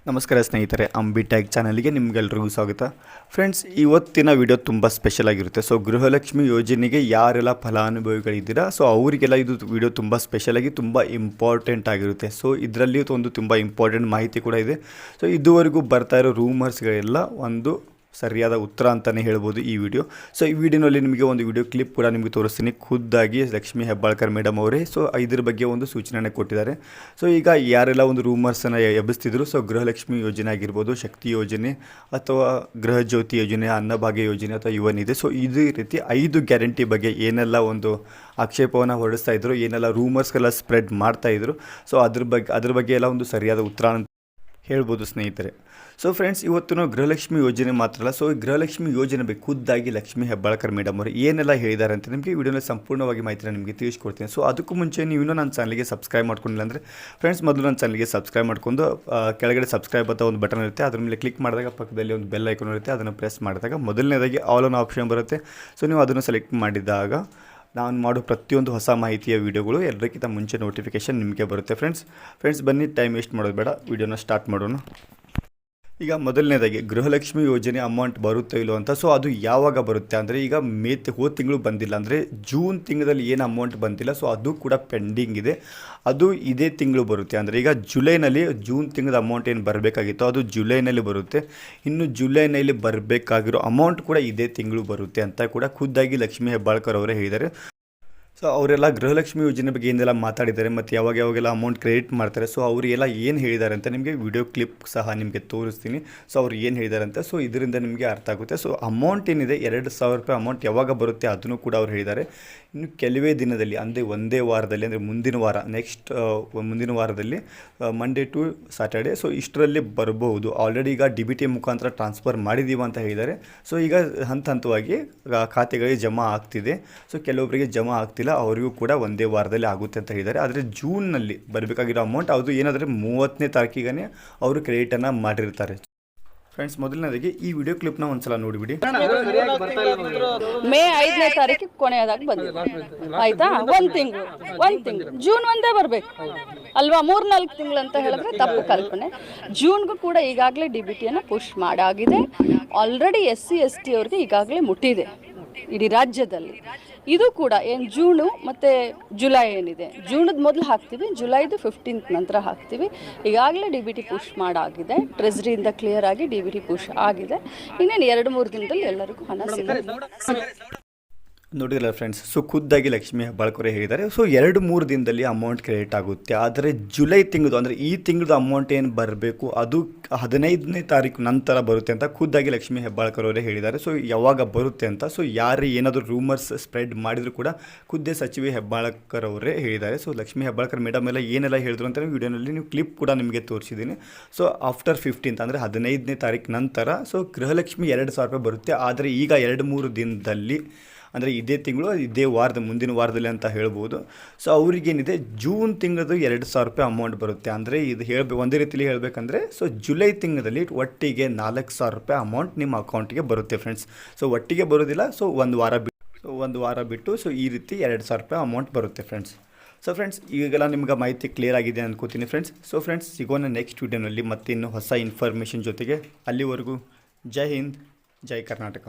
ನಮಸ್ಕಾರ ಸ್ನೇಹಿತರೆ, ಅಂಬಿ ಟ್ಯಾಗ್ ಚಾನಲ್ಗೆ ನಿಮಗೆಲ್ಲರಿಗೂ ಸ್ವಾಗತ. ಫ್ರೆಂಡ್ಸ್, ಇವತ್ತಿನ ವಿಡಿಯೋ ತುಂಬ ಸ್ಪೆಷಲ್ ಆಗಿರುತ್ತೆ. ಸೊ ಗೃಹಲಕ್ಷ್ಮಿ ಯೋಜನೆಗೆ ಯಾರೆಲ್ಲ ಫಲಾನುಭವಿಗಳಿದ್ದೀರಾ, ಸೊ ಅವರಿಗೆಲ್ಲ ಇದು ವಿಡಿಯೋ ತುಂಬ ಸ್ಪೆಷಲಾಗಿ ತುಂಬ ಇಂಪಾರ್ಟೆಂಟ್ ಆಗಿರುತ್ತೆ. ಸೊ ಇದರಲ್ಲಿ ಒಂದು ತುಂಬ ಇಂಪಾರ್ಟೆಂಟ್ ಮಾಹಿತಿ ಕೂಡ ಇದೆ. ಸೊ ಇದುವರೆಗೂ ಬರ್ತಾ ಇರೋ ರೂಮರ್ಸ್ಗಳೆಲ್ಲ ಒಂದು ಸರಿಯಾದ ಉತ್ತರ ಅಂತಲೇ ಹೇಳ್ಬೋದು ಈ ವಿಡಿಯೋ. ಸೊ ಈ ವಿಡಿಯೋನಲ್ಲಿ ನಿಮಗೆ ಒಂದು ವಿಡಿಯೋ ಕ್ಲಿಪ್ ಕೂಡ ನಿಮಗೆ ತೋರಿಸ್ತೀನಿ. ಖುದ್ದಾಗಿ ಲಕ್ಷ್ಮೀ ಹೆಬ್ಬಾಳ್ಕರ್ ಮೇಡಮ್ ಅವರೇ ಸೊ ಇದ್ರ ಬಗ್ಗೆ ಒಂದು ಸೂಚನೆ ಕೊಟ್ಟಿದ್ದಾರೆ. ಸೊ ಈಗ ಯಾರೆಲ್ಲ ಒಂದು ರೂಮರ್ಸನ್ನು ಎಬ್ಬಿಸ್ತಿದ್ರು, ಸೊ ಗೃಹಲಕ್ಷ್ಮಿ ಯೋಜನೆ ಆಗಿರ್ಬೋದು, ಶಕ್ತಿ ಯೋಜನೆ ಅಥವಾ ಗೃಹ ಜ್ಯೋತಿ ಯೋಜನೆ, ಅನ್ನಭಾಗ್ಯ ಯೋಜನೆ ಅಥವಾ ಯುವನಿದೆ, ಸೊ ಇದೇ ರೀತಿ 5 ಗ್ಯಾರಂಟಿ ಬಗ್ಗೆ ಏನೆಲ್ಲ ಒಂದು ಆಕ್ಷೇಪವನ್ನು ಹೊರಡಿಸ್ತಾ ಇದ್ರು, ಏನೆಲ್ಲ ರೂಮರ್ಸ್ಗೆಲ್ಲ ಸ್ಪ್ರೆಡ್ ಮಾಡ್ತಾಯಿದ್ರು, ಸೊ ಅದ್ರ ಬಗ್ಗೆ ಎಲ್ಲ ಒಂದು ಸರಿಯಾದ ಉತ್ತರ ಹೇಳ್ಬೋದು ಸ್ನೇಹಿತರೆ. ಸೊ ಫ್ರೆಂಡ್ಸ್, ಇವತ್ತು ಗೃಹಲಕ್ಷ್ಮಿ ಯೋಜನೆ ಮಾತ್ರ ಅಲ್ಲ, ಸೊ ಗೃಹಲಕ್ಷ್ಮಿ ಯೋಜನೆ ಬಗ್ಗೆ ಖುದ್ದಾಗಿ ಲಕ್ಷ್ಮೀ ಹೆಬ್ಬಾಳ್ಕರ್ ಮೇಡಮ್ ಅವರು ಏನೆಲ್ಲ ಹೇಳಿದ್ದಾರೆ ಅಂತ ನಿಮಗೆ ವಿಡಿಯೋನಲ್ಲಿ ಸಂಪೂರ್ಣವಾಗಿ ಮಾಹಿತಿನ ನಿಮಗೆ ತಿಳಿಸ್ಕೊಡ್ತೀನಿ. ಸೊ ಅದಕ್ಕೂ ಮುಂಚೆ ನೀವು ಇನ್ನೂ ನನ್ನ ಚಾನಲ್ಗೆ ಸಬ್ಸ್ಕ್ರೈಬ್ ಮಾಡ್ಕೊಂಡಿಲ್ಲ ಅಂದರೆ ಫ್ರೆಂಡ್ಸ್, ಮೊದಲು ನನ್ನ ಚಾನಲ್ಗೆ ಸಬ್ಸ್ಕ್ರೈಬ್ ಮಾಡ್ಕೊಂಡು ಕೆಳಗಡೆ ಸಬ್ಸ್ಕ್ರೈಬ್ ಅಂತ ಒಂದು ಬಟನ್ ಇರುತ್ತೆ, ಅದ್ರ ಮೇಲೆ ಕ್ಲಿಕ್ ಮಾಡಿದಾಗ ಪಕ್ಕದಲ್ಲಿ ಒಂದು ಬೆಲ್ ಐಕಾನ್ ಇರುತ್ತೆ, ಅದನ್ನು ಪ್ರೆಸ್ ಮಾಡಿದಾಗ ಮೊದಲನೇದಾಗಿ ಆಲ್ ಆನ್ ಆಪ್ಷನ್ ಬರುತ್ತೆ. ಸೊ ನೀವು ಅದನ್ನು ಸೆಲೆಕ್ಟ್ ಮಾಡಿದಾಗ ನಾನು ಮಾಡೋ ಪ್ರತಿಯೊಂದು ಹೊಸ ಮಾಹಿತಿಯ ವೀಡಿಯೋಗಳು ಎಲ್ಲರಿಗಿಂತ ಮುಂಚೆ ನೋಟಿಫಿಕೇಷನ್ ನಿಮಗೆ ಬರುತ್ತೆ. ಫ್ರೆಂಡ್ಸ್ ಬನ್ನಿ, ಟೈಮ್ ವೇಸ್ಟ್ ಮಾಡೋದು ಬೇಡ, ವೀಡಿಯೋನ ಸ್ಟಾರ್ಟ್ ಮಾಡೋಣ. ಈಗ ಮೊದಲನೇದಾಗಿ ಗೃಹಲಕ್ಷ್ಮಿ ಯೋಜನೆ ಅಮೌಂಟ್ ಬರುತ್ತೋ ಇಲ್ಲೋ ಅಂತ. ಸೊ ಅದು ಯಾವಾಗ ಬರುತ್ತೆ ಅಂದರೆ, ಈಗ ಹೋದ ತಿಂಗಳು ಬಂದಿಲ್ಲ ಅಂದರೆ ಜೂನ್ ತಿಂಗಳಲ್ಲಿ ಏನು ಅಮೌಂಟ್ ಬಂದಿಲ್ಲ, ಸೊ ಅದು ಕೂಡ ಪೆಂಡಿಂಗ್ ಇದೆ, ಅದು ಇದೇ ತಿಂಗಳು ಬರುತ್ತೆ. ಅಂದರೆ ಈಗ ಜುಲೈನಲ್ಲಿ ಜೂನ್ ತಿಂಗಳ ಅಮೌಂಟ್ ಏನು ಬರಬೇಕಾಗಿತ್ತು ಅದು ಜುಲೈನಲ್ಲಿ ಬರುತ್ತೆ. ಇನ್ನು ಜುಲೈನಲ್ಲಿ ಬರಬೇಕಾಗಿರೋ ಅಮೌಂಟ್ ಕೂಡ ಇದೇ ತಿಂಗಳು ಬರುತ್ತೆ ಅಂತ ಕೂಡ ಖುದ್ದಾಗಿ ಲಕ್ಷ್ಮೀ ಹೆಬ್ಬಾಳ್ಕರ್ ಅವರೇ ಹೇಳಿದ್ದಾರೆ. ಸೊ ಅವರೆಲ್ಲ ಗೃಹಲಕ್ಷ್ಮಿ ಯೋಜನೆ ಬಗ್ಗೆ ಏನೆಲ್ಲ ಮಾತಾಡಿದ್ದಾರೆ ಮತ್ತು ಯಾವಾಗೆಲ್ಲ ಅಮೌಂಟ್ ಕ್ರೆಡಿಟ್ ಮಾಡ್ತಾರೆ, ಸೊ ಅವರಿಗೆಲ್ಲ ಏನು ಹೇಳಿದ್ದಾರೆ ಅಂತ ನಿಮಗೆ ವಿಡಿಯೋ ಕ್ಲಿಪ್ ಸಹ ನಿಮಗೆ ತೋರಿಸ್ತೀನಿ. ಸೊ ಅವ್ರು ಏನು ಹೇಳಿದ್ದಾರೆ ಅಂತ, ಸೊ ಇದರಿಂದ ನಿಮಗೆ ಅರ್ಥ ಆಗುತ್ತೆ. ಸೊ ಅಮೌಂಟ್ ಏನಿದೆ 2,000 ರೂಪಾಯಿ ಅಮೌಂಟ್ ಯಾವಾಗ ಬರುತ್ತೆ ಅದನ್ನು ಕೂಡ ಅವ್ರು ಹೇಳಿದ್ದಾರೆ. ಇನ್ನು ಕೆಲವೇ ದಿನದಲ್ಲಿ ಅಂದರೆ ಒಂದೇ ವಾರದಲ್ಲಿ, ಅಂದರೆ ಮುಂದಿನ ವಾರ ಮುಂದಿನ ವಾರದಲ್ಲಿ ಮಂಡೇ ಟು ಸ್ಯಾಟರ್ಡೆ, ಸೊ ಇಷ್ಟರಲ್ಲಿ ಬರಬಹುದು. ಆಲ್ರೆಡಿ ಈಗ DBT ಮುಖಾಂತರ ಟ್ರಾನ್ಸ್ಫರ್ ಮಾಡಿದ್ದೀವಿ ಅಂತ ಹೇಳಿದ್ದಾರೆ. ಸೊ ಈಗ ಹಂತವಾಗಿ ಖಾತೆಗಳಿಗೆ ಜಮಾ ಆಗ್ತಿದೆ. ಸೊ ಕೆಲವೊಬ್ಬರಿಗೆ ಜಮಾ ಆಗ್ತಿಲ್ಲ, ಅವರಿಗೂ ಕೂಡ ಒಂದೇ ವಾರದಲ್ಲಿ ಆಗುತ್ತೆ ಅಂತ ಹೇಳಿದ್ದಾರೆ. ಆದರೆ ಜೂನ್ನಲ್ಲಿ ಬರಬೇಕಾಗಿರೋ ಅಮೌಂಟ್ ಅದು ಏನಾದರೆ 30ನೇ ತಾರೀಕಿಗೆ ಅವರು ಕ್ರೆಡಿಟನ್ನು ಮಾಡಿರ್ತಾರೆ. ಫ್ರೆಂಡ್ಸ್, ಮೊದಲನೇದಾಗಿ ಈ ವಿಡಿಯೋ ಕ್ಲಿಪ್ನ ಒಂದ್ಸಲ ನೋಡಿಬಿಡಿ. ಮೇ 5ನೇ ತಾರೀಕಿಗೆ ಕೊನೆಯದಾಗಿ ಬಂದಿದೆ, ಆಯ್ತಾ? ಒಂದು ತಿಂಗಳು ಜೂನ್ ಒಂದೇ ಬರಬೇಕು ಅಲ್ವಾ? 3-4 ತಿಂಗಳು ಅಂತ ಹೇಳಿದ್ರೆ ತಪ್ಪು ಕಲ್ಪನೆ. ಜೂನ್ಗೂ ಕೂಡ ಈಗಾಗಲೇ DBTಯನ್ನು ಪುಷ್ ಮಾಡಾಗಿದೆ. ಆಲ್ರೆಡಿ SC ST ಅವ್ರಿಗೆ ಈಗಾಗಲೇ ಮುಟ್ಟಿದೆ ಇಡೀ ರಾಜ್ಯದಲ್ಲಿ. ಇದು ಕೂಡ ಏನು ಜೂನು ಮತ್ತು ಜುಲೈ ಏನಿದೆ, ಜೂನದ ಮೊದಲು ಹಾಕ್ತೀವಿ, ಜುಲೈದು 15th ನಂತರ ಹಾಕ್ತೀವಿ. ಈಗಾಗಲೇ DBT ಪುಷ್ ಮಾಡಾಗಿದೆ, ಟ್ರೆಜರಿಯಿಂದ ಕ್ಲಿಯರ್ ಆಗಿ DBT ಪುಷ್ ಆಗಿದೆ. ಇನ್ನೇನು 2-3 ದಿನದಲ್ಲಿ ಎಲ್ಲರಿಗೂ ಹಣ ಸಿಗುತ್ತೆ. ನೋಡಿರಲ್ಲ ಫ್ರೆಂಡ್ಸ್, ಸೊ ಖುದ್ದಾಗಿ ಲಕ್ಷ್ಮೀ ಹೆಬ್ಬಾಳ್ಕರ್ ಹೇಳಿದ್ದಾರೆ. ಸೊ 2-3 ದಿನದಲ್ಲಿ ಅಮೌಂಟ್ ಕ್ರೆಡಿಟ್ ಆಗುತ್ತೆ. ಆದರೆ ಜುಲೈ ತಿಂಗಳದು ಅಂದರೆ ಈ ತಿಂಗಳದ ಅಮೌಂಟ್ ಏನು ಬರಬೇಕು ಅದು 15ನೇ ತಾರೀಕು ನಂತರ ಬರುತ್ತೆ ಅಂತ ಖುದ್ದಾಗಿ ಲಕ್ಷ್ಮೀ ಹೆಬ್ಬಾಳ್ಕರ್ ಅವರೇ ಹೇಳಿದ್ದಾರೆ. ಸೊ ಯಾವಾಗ ಬರುತ್ತೆ ಅಂತ, ಸೊ ಯಾರು ಏನಾದರೂ ರೂಮರ್ಸ್ ಸ್ಪ್ರೆಡ್ ಮಾಡಿದರೂ ಕೂಡ ಖುದ್ದೇ ಸಚಿವೆ ಹೆಬ್ಬಾಳ್ಕರ್ ಅವರೇ ಹೇಳಿದ್ದಾರೆ. ಸೊ ಲಕ್ಷ್ಮೀ ಹೆಬ್ಬಾಳ್ಕರ್ ಮೇಡಮ್ ಎಲ್ಲ ಏನೆಲ್ಲ ಹೇಳಿದ್ರು ಅಂತ ವಿಡಿಯೋನಲ್ಲಿ ನೀವು ಕ್ಲಿಪ್ ಕೂಡ ನಿಮಗೆ ತೋರಿಸಿದ್ದೀನಿ. ಸೊ ಆಫ್ಟರ್ 15th ಅಂದರೆ 15ನೇ ತಾರೀಕು ನಂತರ ಸೊ ಗೃಹಲಕ್ಷ್ಮಿ 2,000 ರೂಪಾಯಿ ಬರುತ್ತೆ. ಆದರೆ ಈಗ 2-3 ದಿನದಲ್ಲಿ ಅಂದರೆ ಇದೇ ತಿಂಗಳು ಇದೇ ವಾರದ ಮುಂದಿನ ವಾರದಲ್ಲಿ ಅಂತ ಹೇಳ್ಬೋದು. ಸೊ ಅವ್ರಿಗೇನಿದೆ ಜೂನ್ ತಿಂಗಳದು 2,000 ರೂಪಾಯಿ ಅಮೌಂಟ್ ಬರುತ್ತೆ. ಅಂದರೆ ಇದು ಒಂದೇ ರೀತಿಯಲ್ಲಿ ಹೇಳಬೇಕಂದ್ರೆ, ಸೊ ಜುಲೈ ತಿಂಗಳಲ್ಲಿ ಒಟ್ಟಿಗೆ 4,000 ರೂಪಾಯಿ ಅಮೌಂಟ್ ನಿಮ್ಮ ಅಕೌಂಟಿಗೆ ಬರುತ್ತೆ ಫ್ರೆಂಡ್ಸ್. ಸೊ ಒಟ್ಟಿಗೆ ಬರೋದಿಲ್ಲ, ಸೊ ಒಂದು ವಾರ ಬಿಟ್ಟು ಸೊ ಈ ರೀತಿ 2,000 ರೂಪಾಯಿ ಅಮೌಂಟ್ ಬರುತ್ತೆ ಫ್ರೆಂಡ್ಸ್. ಸೊ ಫ್ರೆಂಡ್ಸ್, ಈಗೆಲ್ಲ ನಿಮ್ಗೆ ಮಾಹಿತಿ ಕ್ಲಿಯರ್ ಆಗಿದೆ ಅನ್ಕೋತೀನಿ ಫ್ರೆಂಡ್ಸ್. ಸೊ ಫ್ರೆಂಡ್ಸ್, ಸಿಗೋಣ ನೆಕ್ಸ್ಟ್ ವಿಡಿಯೋನಲ್ಲಿ ಮತ್ತೆ ಇನ್ನೂ ಹೊಸ ಇನ್ಫಾರ್ಮೇಷನ್ ಜೊತೆಗೆ. ಅಲ್ಲಿವರೆಗೂ ಜೈ ಹಿಂದ್, ಜೈ ಕರ್ನಾಟಕ.